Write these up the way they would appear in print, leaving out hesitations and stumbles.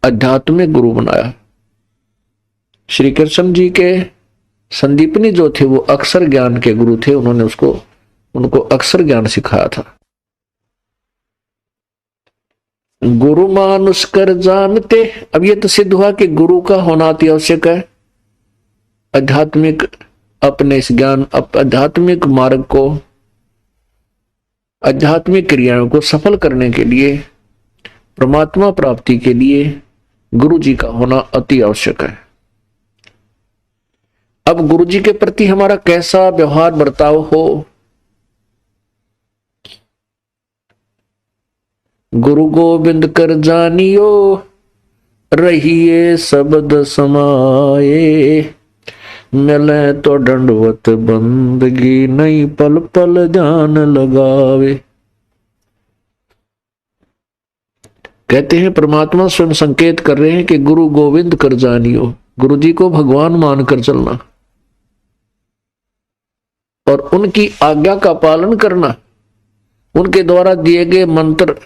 आध्यात्मिक गुरु बनाया। श्री कृष्ण जी के संदीपनी जो थे वो अक्षर ज्ञान के गुरु थे, उन्होंने उनको अक्षर ज्ञान सिखाया था। गुरु मानुष कर जानते, अब ये तो सिद्ध हुआ कि गुरु का होना अति आवश्यक है। आध्यात्मिक अपने इस ज्ञान आध्यात्मिक मार्ग को, आध्यात्मिक क्रियाओं को सफल करने के लिए, परमात्मा प्राप्ति के लिए गुरु जी का होना अति आवश्यक है। अब गुरु जी के प्रति हमारा कैसा व्यवहार बर्ताव हो, गुरु गोविंद कर जानियो, रहिए शब्द समाये, मिले तो दंडवत बंदगी, नहीं पल पल ध्यान लगावे। कहते हैं परमात्मा स्वयं संकेत कर रहे हैं कि गुरु गोविंद कर जानियो, गुरु जी को भगवान मानकर चलना और उनकी आज्ञा का पालन करना, उनके द्वारा दिए गए मंत्र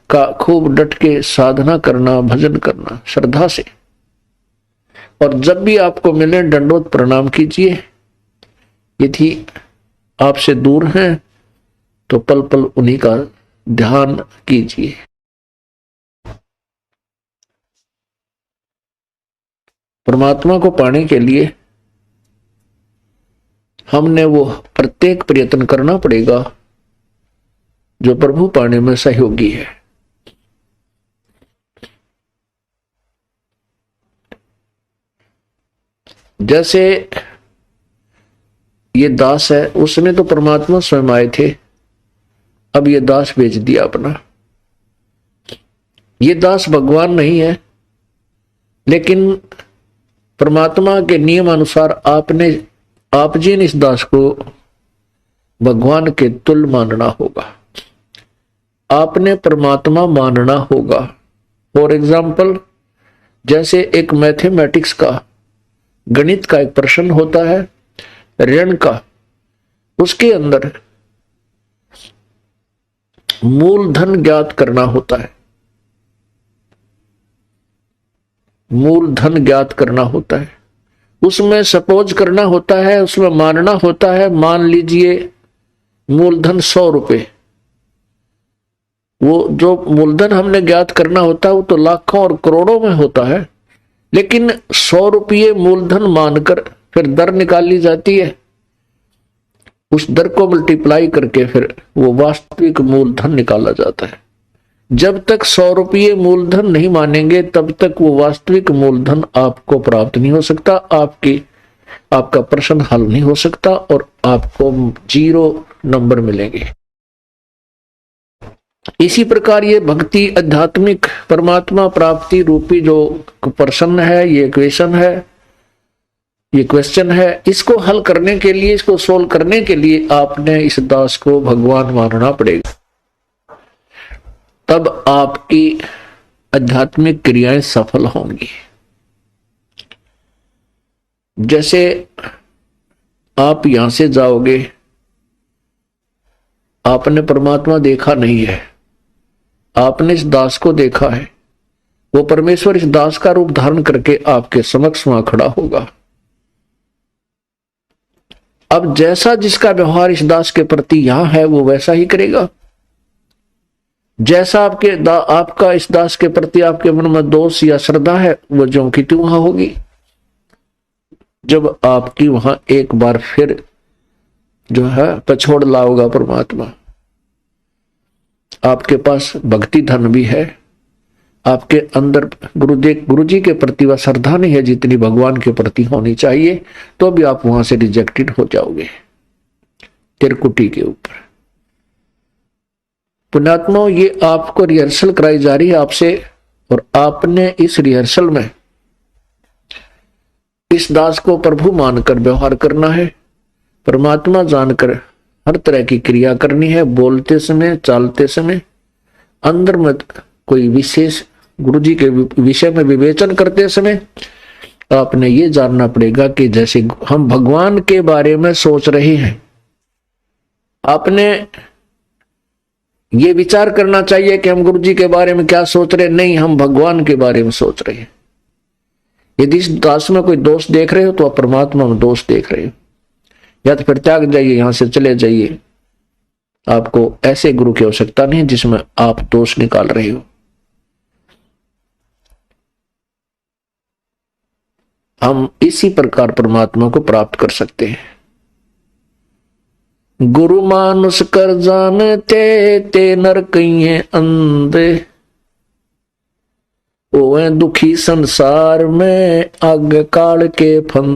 का खूब डट के साधना करना, भजन करना श्रद्धा से। और जब भी आपको मिले दंडवत प्रणाम कीजिए। यदि आपसे दूर हैं तो पल पल उन्हीं का ध्यान कीजिए। परमात्मा को पाने के लिए हमने वो प्रत्येक प्रयत्न करना पड़ेगा जो प्रभु पाने में सहयोगी है। जैसे ये दास है, उसने तो परमात्मा स्वयं आए थे, अब ये दास बेच दिया अपना। ये दास भगवान नहीं है, लेकिन परमात्मा के नियम अनुसार आप जी ने इस दास को भगवान के तुल्य मानना होगा, आपने परमात्मा मानना होगा। फॉर एग्जाम्पल, जैसे एक मैथमेटिक्स का, गणित का एक प्रश्न होता है ऋण का, उसके अंदर मूलधन ज्ञात करना होता है, मूलधन ज्ञात करना होता है, उसमें सपोज करना होता है, उसमें मानना होता है, मान लीजिए मूलधन 100 रुपए। वो जो मूलधन हमने ज्ञात करना होता है वो तो लाखों और करोड़ों में होता है, लेकिन 100 रुपये मूलधन मानकर फिर दर निकाली जाती है, उस दर को मल्टीप्लाई करके फिर वो वास्तविक मूलधन निकाला जाता है। जब तक 100 रुपये मूलधन नहीं मानेंगे तब तक वो वास्तविक मूलधन आपको प्राप्त नहीं हो सकता, आपका प्रश्न हल नहीं हो सकता और आपको 0 नंबर मिलेंगे। इसी प्रकार ये भक्ति आध्यात्मिक परमात्मा प्राप्ति रूपी जो प्रश्न है, ये क्वेश्चन है, इसको हल करने के लिए, इसको सोल्व करने के लिए आपने इस दास को भगवान मानना पड़ेगा। तब आपकी आध्यात्मिक क्रियाएं सफल होंगी। जैसे आप यहां से जाओगे, आपने परमात्मा देखा नहीं है, आपने इस दास को देखा है, वो परमेश्वर इस दास का रूप धारण करके आपके समक्ष वहां खड़ा होगा। अब जैसा जिसका व्यवहार इस दास के प्रति यहां है वो वैसा ही करेगा। जैसा आपका इस दास के प्रति आपके मन में दोष या श्रद्धा है वो ज्यों की त्यों वहां होगी। जब आपकी वहां एक बार फिर जो है पछोड़ लाओगा परमात्मा, आपके पास भक्ति धन भी है, आपके अंदर गुरु जी के प्रति वह श्रद्धा नहीं है जितनी भगवान के प्रति होनी चाहिए, तो भी आप वहां से रिजेक्टेड हो जाओगे तिरकुटी के ऊपर। पुण्यात्मा, ये आपको रिहर्सल कराई जा रही है आपसे, और आपने इस रिहर्सल में इस दास को प्रभु मानकर व्यवहार करना है, परमात्मा जानकर हर तरह की क्रिया करनी है। बोलते समय, चालते समय, अंदर में कोई विशेष गुरु जी के विषय में विवेचन करते समय आपने ये जानना पड़ेगा कि जैसे हम भगवान के बारे में सोच रहे हैं, आपने ये विचार करना चाहिए कि हम गुरु जी के बारे में क्या सोच रहे, नहीं हम भगवान के बारे में सोच रहे हैं। यदि इस दास में कोई दोष देख रहे हो तो आप परमात्मा में दोष देख रहे हो, या तो फिर त्याग जाइए, यहां से चले जाइए। आपको ऐसे गुरु की आवश्यकता नहीं जिसमें आप दोष निकाल रहे हो। हम इसी प्रकार परमात्मा को प्राप्त कर सकते हैं। गुरु मानुष कर जानते ते नर कहिए अंधे, ओए दुखी संसार में आग काल के फंदे।